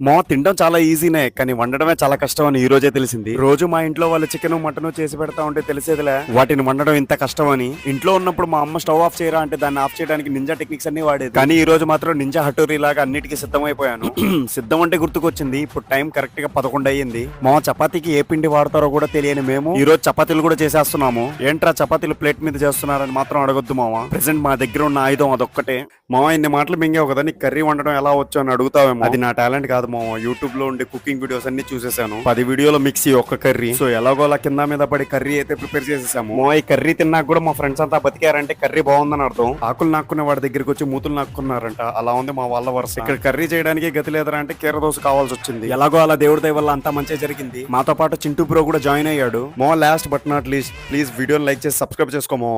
మా తినడం చాలా ఈజీనే, కానీ వండడమే చాలా కష్టం అని ఈ రోజే తెలిసింది. రోజు మా ఇంట్లో వాళ్ళు చికెన్ మటన్ చేసి పెడతా ఉంటే తెలిసేదిలే వాటిని వండడం ఇంత కష్టం అని. ఇంట్లో ఉన్నప్పుడు మా అమ్మ స్టవ్ ఆఫ్ చేయరా అంటే దాన్ని ఆఫ్ చేయడానికి నింజా టెక్నిక్స్ అన్ని వాడేది. కానీ ఈ రోజు మాత్రం నింజా హటోరీ లాగా అన్నిటికీ సిద్ధమైపోయాను. సిద్ధం అంటే గుర్తుకొచ్చింది, ఇప్పుడు టైం కరెక్ట్ గా 11 అయ్యింది. మా చపాతీకి ఏ పిండి వాడతారో కూడా తెలియని మేము ఈ రోజు చపాతీలు కూడా చేసేస్తున్నాము. ఏంట్రా చపాతీలు ప్లేట్ మీద చేస్తున్నారని మాత్రం అడగొద్దు మామ. ప్రెసెంట్ మా దగ్గర ఉన్న ఆయుధం అదొక్కటే. మామ ఇన్ని మాటలు మింగావు కదా, నీకు కర్రీ వండడం ఎలా వచ్చు అని అడుగుతావేమో. అది నా టాలెంట్ కాదు మామ. యూట్యూబ్ లో ఉండే కుకింగ్ వీడియోస్ అన్ని చూసేసాను. 10 వీడియోలో మిక్సీ ఒక్క కర్రీ. సో ఎలాగోలా కింద మీద పడి కర్రీ అయితే ప్రిపేర్ చేసేసాము. మా ఈ కర్రీ తిన్నాక కూడా మా ఫ్రెండ్స్ అంతా బతికారంటే కర్రీ బాగుందని అర్థం. ఆకులు నాక్కునే వాడి దగ్గరికి వచ్చి మూతులు నాక్కున్నారంట. అలా ఉంది మా వాళ్ళ వరుస. ఇక్కడ కర్రీ చేయడానికి గతి లేదరా అంటే కీర దోశ కావాల్సి వచ్చింది. ఎలాగో అలా దేవుడి దయ వల్ల అంతా మంచిగా జరిగింది. మాతో పాటు చింటూ బ్రో కూడా జాయిన్ అయ్యాడు. మో last but not least please వీడియోని లైక్ చేసి సబ్స్క్రైబ్ చేసుకోమో.